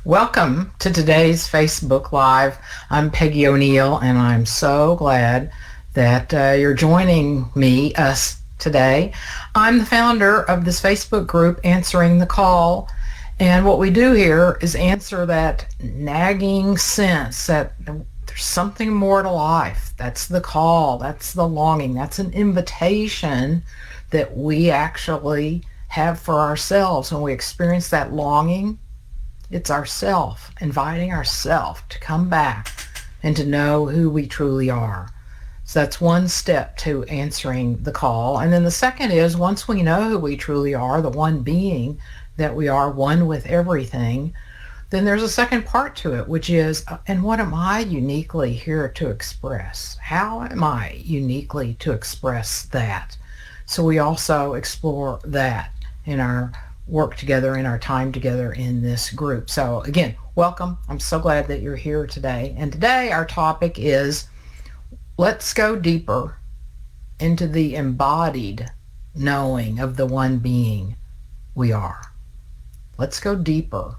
Welcome to today's Facebook Live. I'm Peggy O'Neill, and I'm so glad that you're joining us today. I'm the founder of this Facebook group, Answering the Call, and what we do here is answer that nagging sense that there's something more to life. That's the call, that's the longing, that's an invitation that we actually have for ourselves. When we experience that longing, it's ourself, inviting ourself to come back and to know who we truly are. So that's one step to answering the call. And then the second is, once we know who we truly are, the one being that we are, one with everything, then there's a second part to it, which is, and what am I uniquely here to express? How am I uniquely to express that? So we also explore that in our work together, in our time together in this group. So again, welcome. I'm so glad that you're here today. And today our topic is, let's go deeper into the embodied knowing of the one being we are. Let's go deeper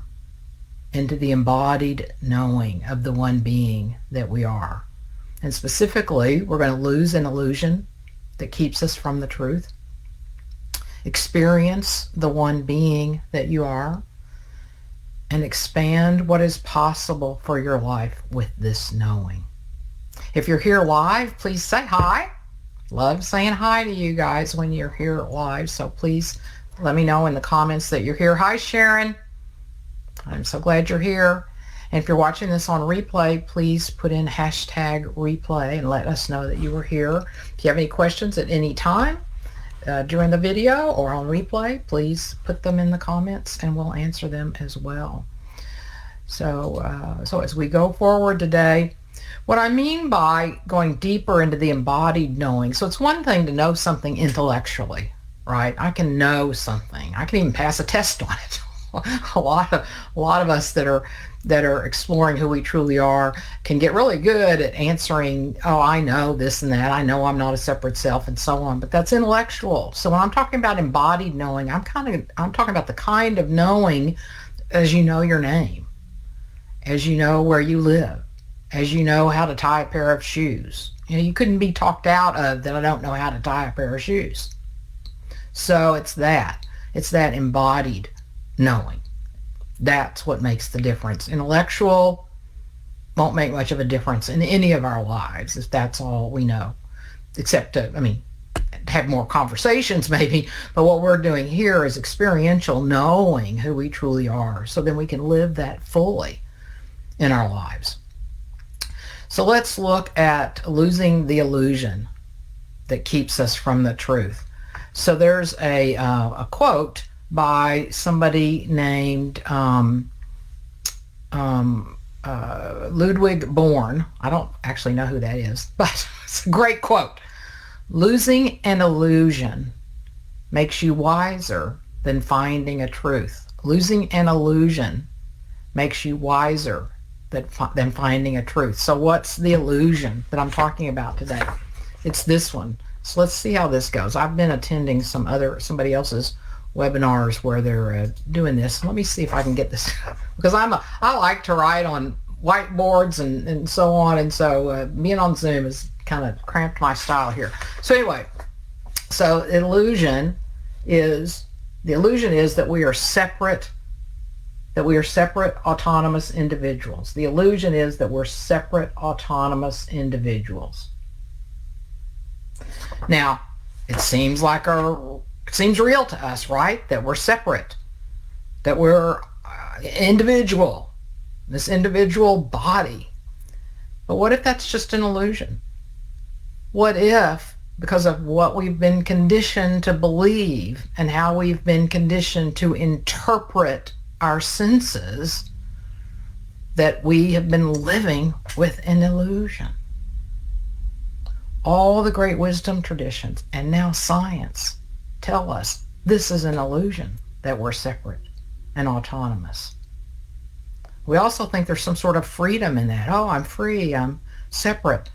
into the embodied knowing of the one being that we are. And specifically, we're going to lose an illusion that keeps us from the truth. Experience the one being that you are, and expand what is possible for your life with this knowing. If you're here live, please say hi. Love saying hi to you guys when you're here live, so please let me know in the comments that you're here. Hi, Sharon. I'm so glad you're here. And if you're watching this on replay, please put in hashtag replay and let us know that you were here. If you have any questions at any time, during the video or on replay, please put them in the comments and we'll answer them as well. So as we go forward today, what I mean by going deeper into the embodied knowing, so it's one thing to know something intellectually, right? I can know something. I can even pass a test on it. A lot of us that are exploring who we truly are can get really good at answering, oh, I know this and that, I know I'm not a separate self, and so on. But that's intellectual. So when I'm talking about embodied knowing, I'm talking about the kind of knowing as you know your name, as you know where you live, as you know how to tie a pair of shoes. You know, you couldn't be talked out of that I don't know how to tie a pair of shoes. So it's that embodied knowing. That's what makes the difference. Intellectual won't make much of a difference in any of our lives if that's all we know, except to have more conversations maybe. But what we're doing here is experiential knowing who we truly are, so then we can live that fully in our lives. So let's look at losing the illusion that keeps us from the truth. So there's a quote by somebody named Ludwig Born. I don't actually know who that is, but it's a great quote. Losing an illusion makes you wiser than finding a truth. Losing an illusion makes you wiser than finding a truth. So what's the illusion that I'm talking about today? It's this one. So let's see how this goes. I've been attending somebody else's webinars where they're doing this. Let me see if I can get this, because I like to write on whiteboards and so on, and so being on Zoom has kind of cramped my style here. So anyway, so the illusion is that we are separate, autonomous individuals. The illusion is that we're separate, autonomous individuals. Now, it seems real to us, right? That we're separate, that we're individual, this individual body. But what if that's just an illusion? What if, because of what we've been conditioned to believe and how we've been conditioned to interpret our senses, that we have been living with an illusion? All the great wisdom traditions and now science tell us this is an illusion, that we're separate and autonomous. We also think there's some sort of freedom in that. Oh, I'm free, I'm separate.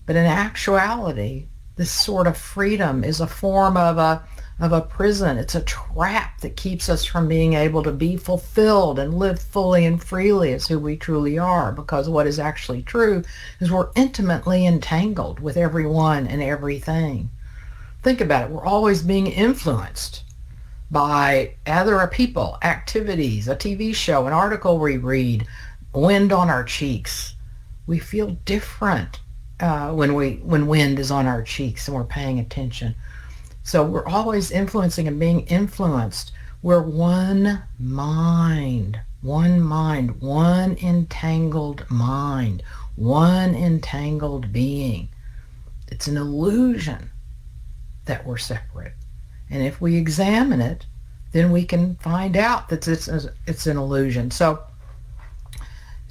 But in actuality, this sort of freedom is a form of of a prison. It's a trap that keeps us from being able to be fulfilled and live fully and freely as who we truly are, because what is actually true is we're intimately entangled with everyone and everything. Think about it. We're always being influenced by other people, activities, a TV show, an article we read, wind on our cheeks. We feel different when wind is on our cheeks and we're paying attention. So we're always influencing and being influenced. We're one mind, one entangled mind, one entangled being. It's an illusion that we're separate. And if we examine it, then we can find out that it's an illusion. So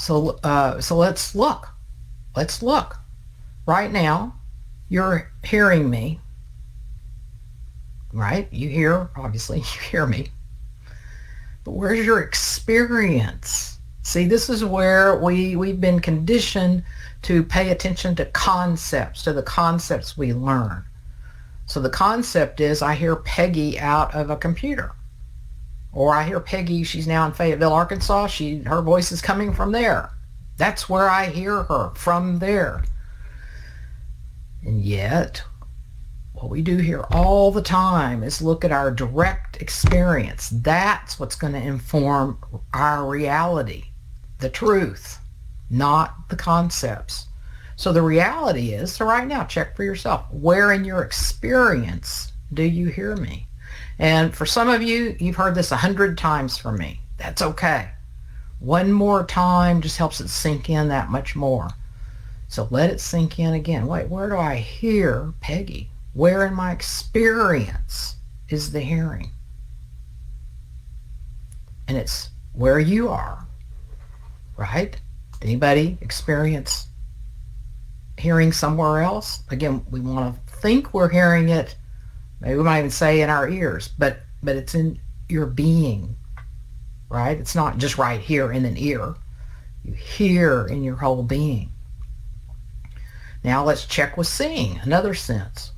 let's look. Let's look. Right now, you're hearing me, right? You hear, obviously, you hear me. But where's your experience? See, this is where we've been conditioned to pay attention to concepts, to the concepts we learn. So the concept is, I hear Peggy out of a computer. Or I hear Peggy, she's now in Fayetteville, Arkansas. Her voice is coming from there. That's where I hear her, from there. And yet, what we do here all the time is look at our direct experience. That's what's going to inform our reality, the truth, not the concepts. So the reality is, so right now, check for yourself. Where in your experience do you hear me? And for some of you, you've heard this 100 times from me. That's okay. One more time just helps it sink in that much more. So let it sink in again. Wait, where do I hear Peggy? Where in my experience is the hearing? And it's where you are, right? Anybody experience hearing somewhere else? Again, we want to think we're hearing it. Maybe we might even say in our ears, but it's in your being, right? It's not just right here in an ear. You hear in your whole being. Now let's check with seeing, another sense.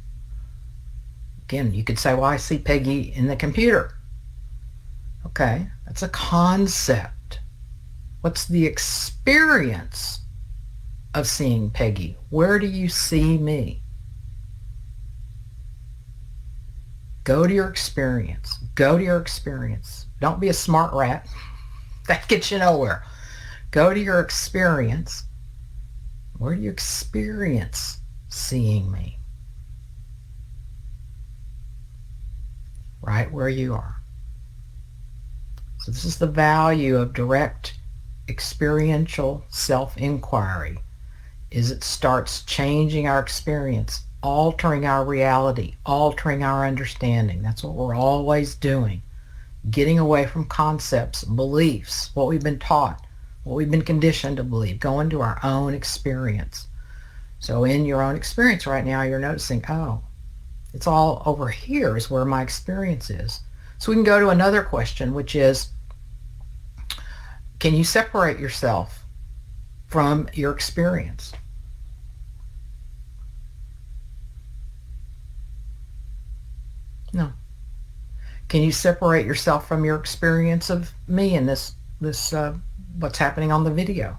Again, you could say, well, I see Peggy in the computer. Okay, that's a concept. What's the experience of seeing Peggy? Where do you see me? Go to your experience. Go to your experience. Don't be a smart rat. That gets you nowhere. Go to your experience. Where do you experience seeing me? Right where you are. So this is the value of direct experiential self-inquiry, is it starts changing our experience, altering our reality, altering our understanding. That's what we're always doing. Getting away from concepts, beliefs, what we've been taught, what we've been conditioned to believe, going to our own experience. So in your own experience right now, you're noticing, oh, it's all over here is where my experience is. So we can go to another question, which is, can you separate yourself from your experience? No. Can you separate yourself from your experience of me and this what's happening on the video?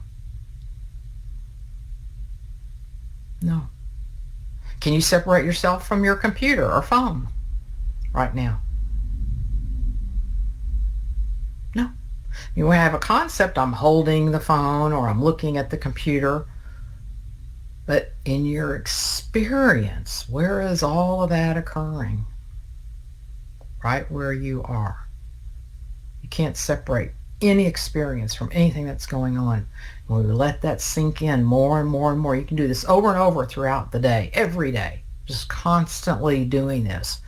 No. Can you separate yourself from your computer or phone right now? No. You have a concept, I'm holding the phone or I'm looking at the computer, but in your experience, where is all of that occurring? Right where you are. You can't separate any experience from anything that's going on. When we let that sink in more and more and more, you can do this over and over throughout the day, every day, just constantly doing this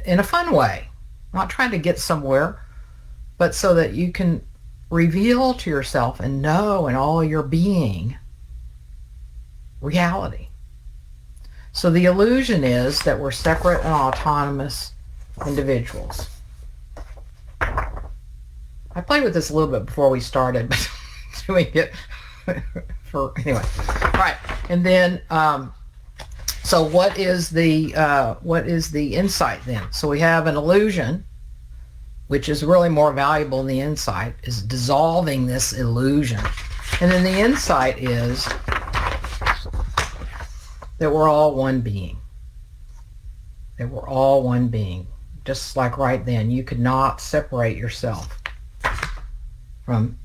in a fun way, not trying to get somewhere, but so that you can reveal to yourself and know in all your being reality. So the illusion is that we're separate and autonomous individuals. I played with this a little bit before we started, but doing it for anyway. All right, and then So what is the insight then? So we have an illusion, which is really more valuable than the insight, is dissolving this illusion. And then the insight is that we're all one being. That we're all one being. Just like right then, you could not separate yourself from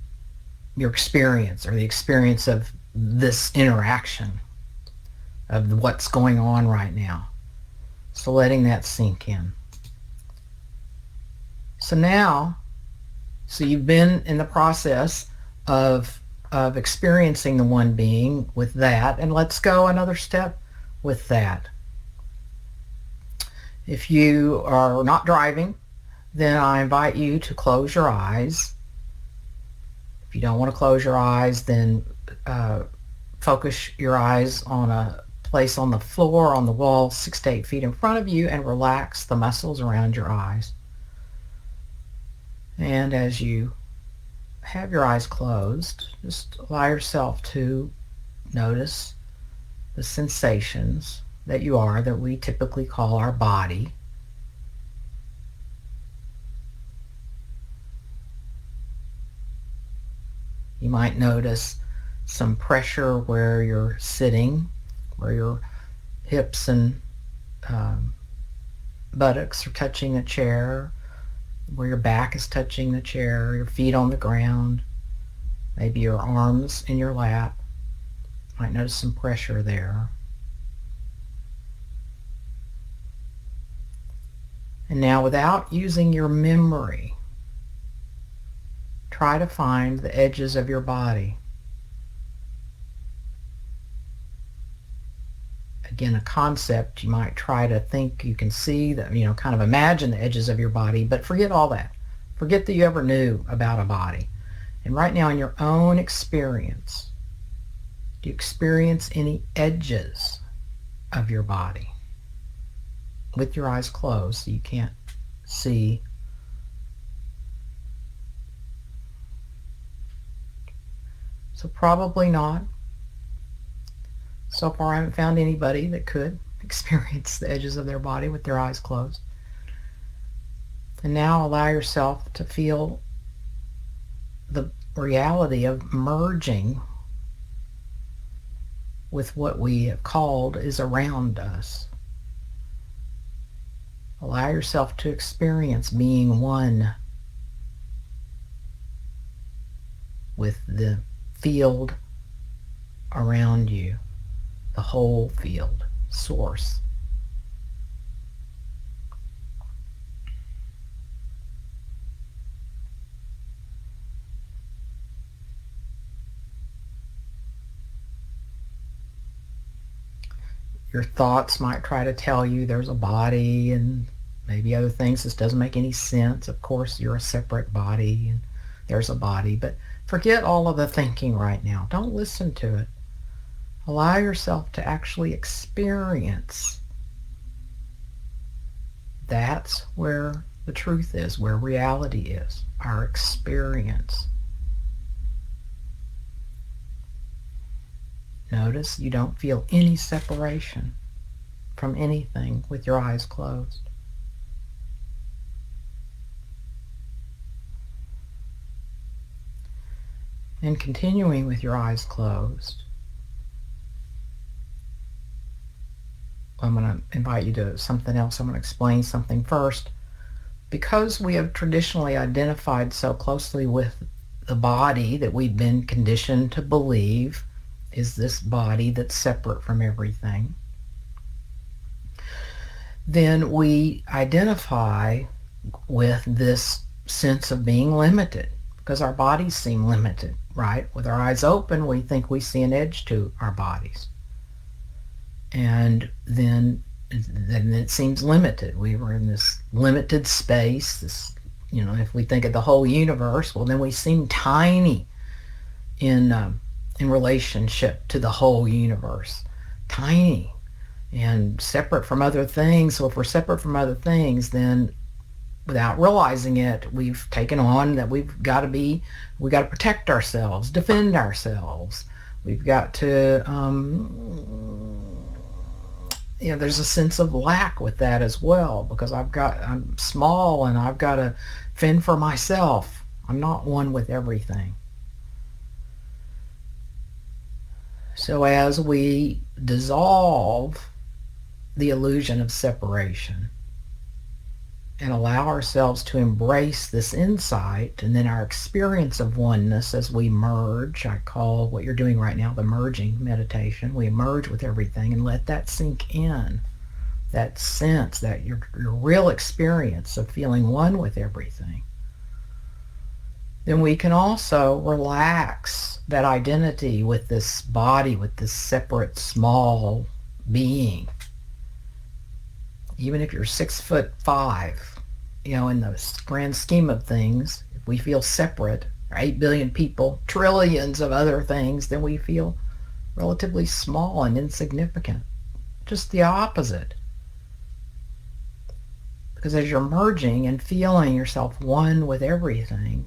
your experience or the experience of this interaction of what's going on right now. So letting that sink in. So now, so you've been in the process of experiencing the one being with that, and let's go another step with that. If you are not driving, then I invite you to close your eyes. If you don't want to close your eyes, then focus your eyes on a place on the floor, on the wall, 6 to 8 feet in front of you, and relax the muscles around your eyes. And as you have your eyes closed, just allow yourself to notice the sensations that we typically call our body. You might notice some pressure where you're sitting, where your hips and buttocks are touching the chair, where your back is touching the chair, your feet on the ground, maybe your arms in your lap. You might notice some pressure there. And now, without using your memory, try to find the edges of your body. Again, a concept, you might try to think you can see, that, kind of imagine the edges of your body, but forget all that. Forget that you ever knew about a body. And right now, in your own experience, do you experience any edges of your body? With your eyes closed, so you can't see. So probably not. So far, I haven't found anybody that could experience the edges of their body with their eyes closed. And now allow yourself to feel the reality of merging with what we have called is around us. Allow yourself to experience being one with the field around you, the whole field, source. Your thoughts might try to tell you there's a body and maybe other things. This doesn't make any sense. Of course, you're a separate body and there's a body, but forget all of the thinking right now. Don't listen to it. Allow yourself to actually experience. That's where the truth is, where reality is, our experience. Notice you don't feel any separation from anything with your eyes closed. And continuing with your eyes closed, I'm going to invite you to something else. I'm going to explain something first. Because we have traditionally identified so closely with the body that we've been conditioned to believe is this body that's separate from everything, then we identify with this sense of being limited because our bodies seem limited, right? With our eyes open, we think we see an edge to our bodies. And then it seems limited. We were in this limited space, this, if we think of the whole universe, well, then we seem tiny in relationship to the whole universe. Tiny and separate from other things. So if we're separate from other things, then without realizing it, we've taken on that we've got to protect ourselves, defend ourselves. We've got to there's a sense of lack with that as well, because I'm small and I've got to fend for myself. I'm not one with everything. So as we dissolve the illusion of separation and allow ourselves to embrace this insight and then our experience of oneness as we merge, I call what you're doing right now the merging meditation. We merge with everything and let that sink in, that sense, that your real experience of feeling one with everything. Then we can also relax that identity with this body, with this separate small being. Even if you're 6'5", in the grand scheme of things, if we feel separate, 8 billion people, trillions of other things, then we feel relatively small and insignificant. Just the opposite. Because as you're merging and feeling yourself one with everything,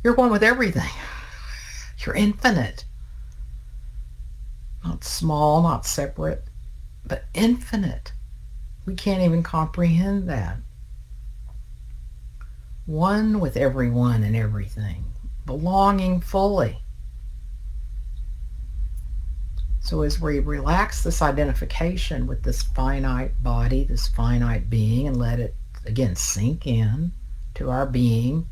you're one with everything. You're infinite. Not small, not separate, but infinite. We can't even comprehend that. One with everyone and everything, belonging fully. So as we relax this identification with this finite body, this finite being, and let it, again, sink in to our being,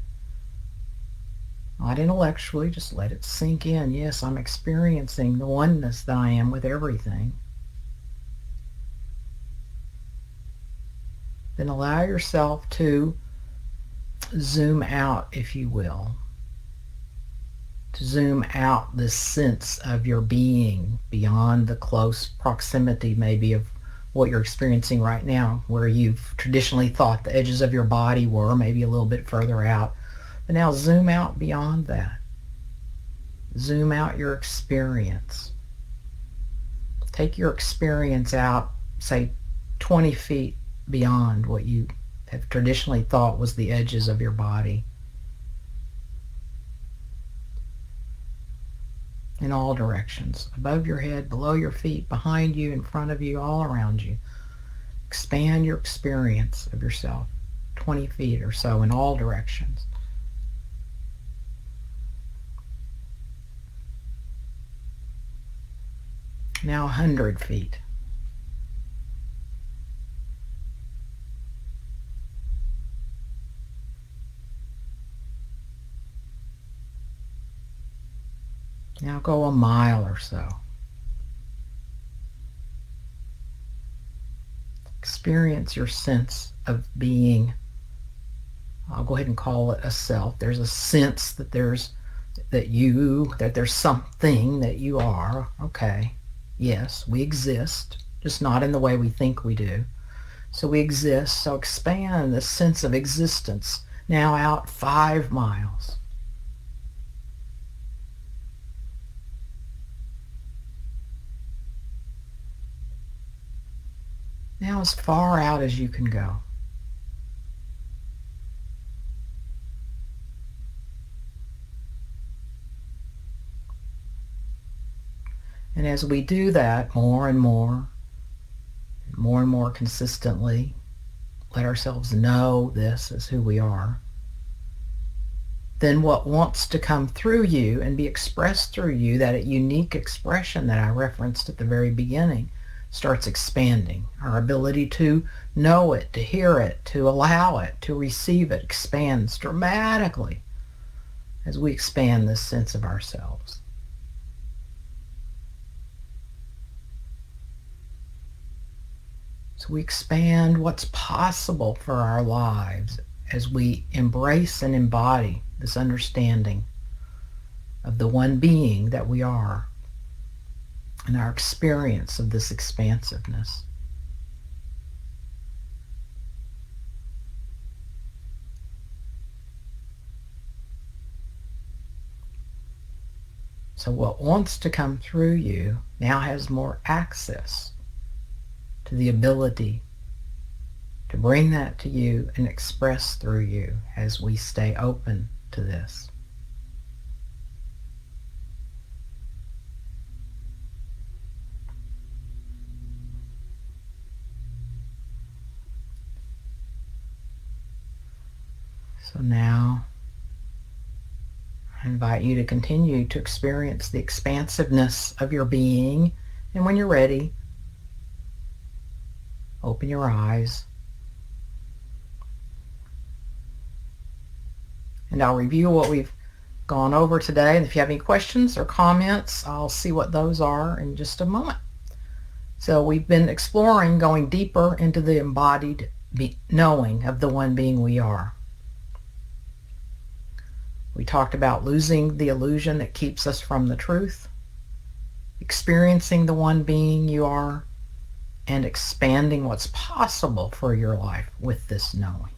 not intellectually, just let it sink in. Yes, I'm experiencing the oneness that I am with everything. Then allow yourself to zoom out, if you will. To zoom out this sense of your being beyond the close proximity maybe of what you're experiencing right now, where you've traditionally thought the edges of your body were, maybe a little bit further out. But now zoom out beyond that. Zoom out your experience. Take your experience out, say, 20 feet beyond what you have traditionally thought was the edges of your body. In all directions. Above your head, below your feet, behind you, in front of you, all around you. Expand your experience of yourself 20 feet or so in all directions. Now 100 feet. Now go a mile or so. Experience your sense of being. I'll go ahead and call it a self. There's a sense that there's something that you are. Okay. Yes, we exist, just not in the way we think we do. So we exist. So expand the sense of existence now out 5 miles. Now as far out as you can go. And as we do that more and more and more consistently, let ourselves know this is who we are, then what wants to come through you and be expressed through you, that unique expression that I referenced at the very beginning, starts expanding. Our ability to know it, to hear it, to allow it, to receive it expands dramatically as we expand this sense of ourselves. So we expand what's possible for our lives as we embrace and embody this understanding of the one being that we are and our experience of this expansiveness. So what wants to come through you now has more access to the ability to bring that to you and express through you as we stay open to this. now, I invite you to continue to experience the expansiveness of your being. And when you're ready, open your eyes. And I'll review what we've gone over today. And if you have any questions or comments, I'll see what those are in just a moment. So we've been exploring going deeper into the embodied knowing of the one being we are. We talked about losing the illusion that keeps us from the truth, experiencing the one being you are, and expanding what's possible for your life with this knowing.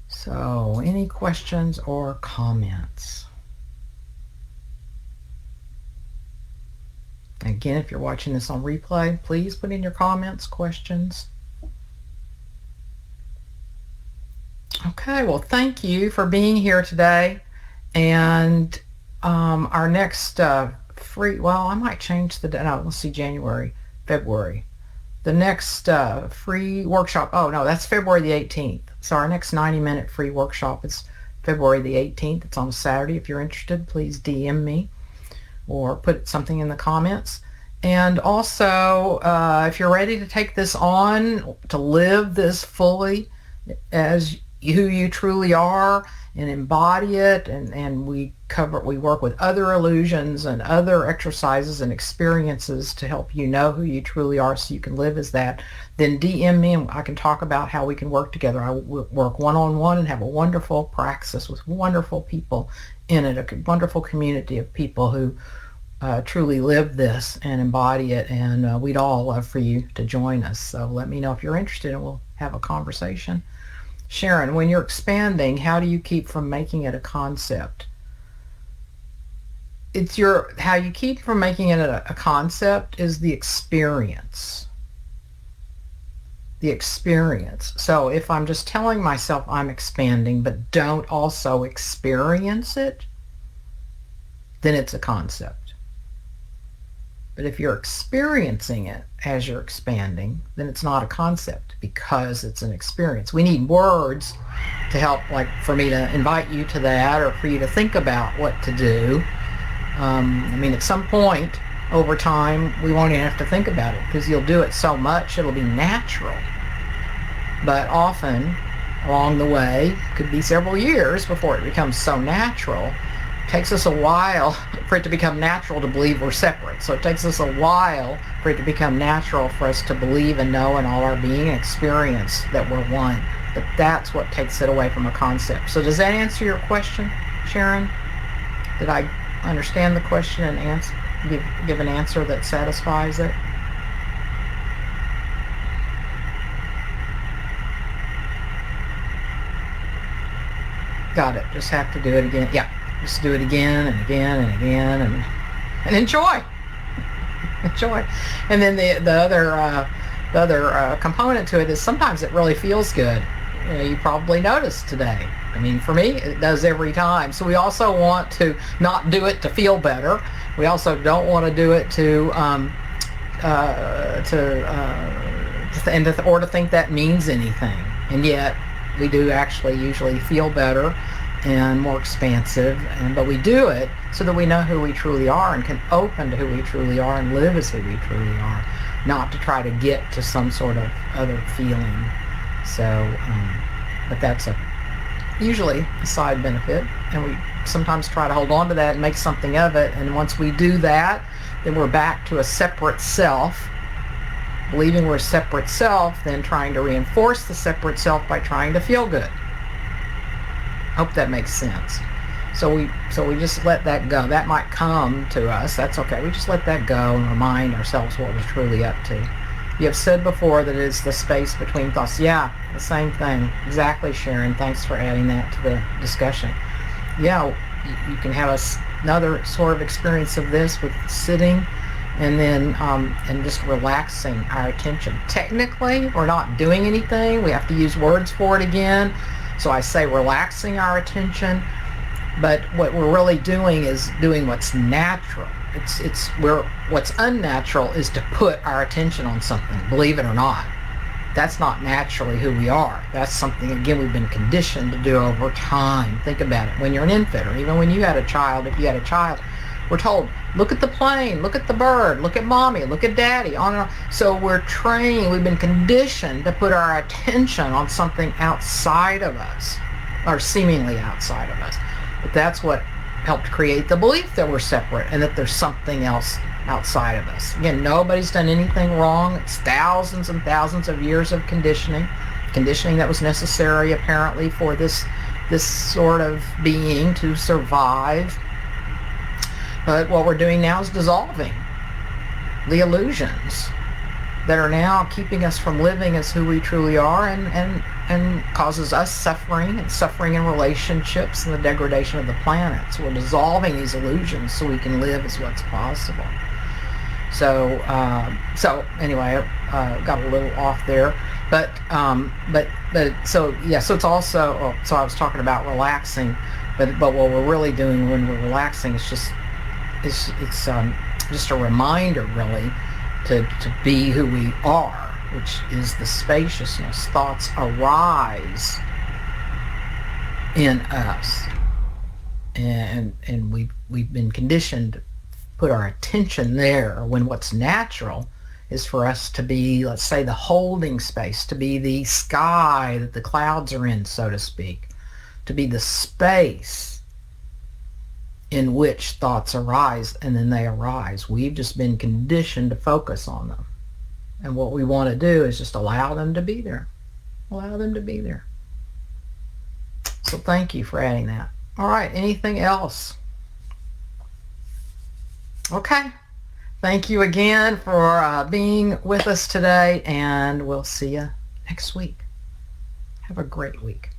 So, any questions or comments? Again, if you're watching this on replay, please put in your comments, questions. Okay, well, thank you for being here today. And our next free, well, I might change the, no, let's see, January, February. The next free workshop, oh no, that's February the 18th. So our next 90-minute free workshop is February the 18th. It's on a Saturday. If you're interested, please DM me or put something in the comments. And also, if you're ready to take this on, to live this fully as who you truly are and embody it, and we work with other illusions and other exercises and experiences to help you know who you truly are so you can live as that, then DM me and I can talk about how we can work together. I work one-on-one and have a wonderful praxis with wonderful people in it, a wonderful community of people who truly live this and embody it, and we'd all love for you to join us. So let me know if you're interested and we'll have a conversation. Sharon, when you're expanding, how do you keep from making it a concept? How you keep from making it a concept is the experience. The experience. So if I'm just telling myself I'm expanding but don't also experience it, then it's a concept. But if you're experiencing it as you're expanding, then it's not a concept because it's an experience. We need words to help, like for me to invite you to that or for you to think about what to do. I mean, at some point over time, we won't even have to think about it because you'll do it so much, it'll be natural. But often along the way, could be several years before it becomes so natural. Takes us a while for it to become natural to believe we're separate. So it takes us a while for it to become natural for us to believe and know in all our being and experience that we're one. But that's what takes it away from a concept. So does that answer your question, Sharon? Did I understand the question and give an answer that satisfies it? Got it. Just have to do it again. Yeah. Just do it again and again and again and enjoy. Enjoy. And then the other component to it is sometimes it really feels good. You know, you probably noticed today. I mean, for me, it does every time. So we also want to not do it to feel better. We also don't want to do it to think that means anything. And yet, we do actually usually feel better and more expansive, but we do it so that we know who we truly are and can open to who we truly are and live as who we truly are, not to try to get to some sort of other feeling. So, but that's usually a side benefit, and we sometimes try to hold on to that and make something of it, and once we do that, then we're back to a separate self, believing we're a separate self, then trying to reinforce the separate self by trying to feel good. Hope that makes sense. So we just let that go. That might come to us. That's okay. We just let that go and remind ourselves what we're truly up to. You have said before that it's the space between thoughts. Yeah, the same thing. Exactly, Sharon. Thanks for adding that to the discussion. Yeah, you can have another sort of experience of this with sitting and then and just relaxing our attention. Technically, we're not doing anything. We have to use words for it again. So I say relaxing our attention, but what we're really doing is doing what's natural. What's unnatural is to put our attention on something, believe it or not. That's not naturally who we are. That's something, again, we've been conditioned to do over time. Think about it. When you're an infant, or even when you had a child, if you had a child, we're told, look at the plane, look at the bird, look at mommy, look at daddy, on and on. So we're trained, we've been conditioned to put our attention on something outside of us, or seemingly outside of us. But that's what helped create the belief that we're separate and that there's something else outside of us. Again, nobody's done anything wrong. It's thousands and thousands of years of conditioning that was necessary apparently for this sort of being to survive. But what we're doing now is dissolving the illusions that are now keeping us from living as who we truly are, and causes us suffering, and suffering in relationships, and the degradation of the planet. So we're dissolving these illusions so we can live as what's possible. So anyway, I got a little off there, but so it's also, so I was talking about relaxing, but what we're really doing when we're relaxing is just a reminder, really, to be who we are, which is the spaciousness. Thoughts arise in us, and we've been conditioned to put our attention there, when what's natural is for us to be, let's say, the holding space, to be the sky that the clouds are in, so to speak, to be the space in which thoughts arise, and then they arise. We've just been conditioned to focus on them. And what we want to do is just allow them to be there. Allow them to be there. So thank you for adding that. All right, anything else? Okay. Thank you again for being with us today, and we'll see you next week. Have a great week.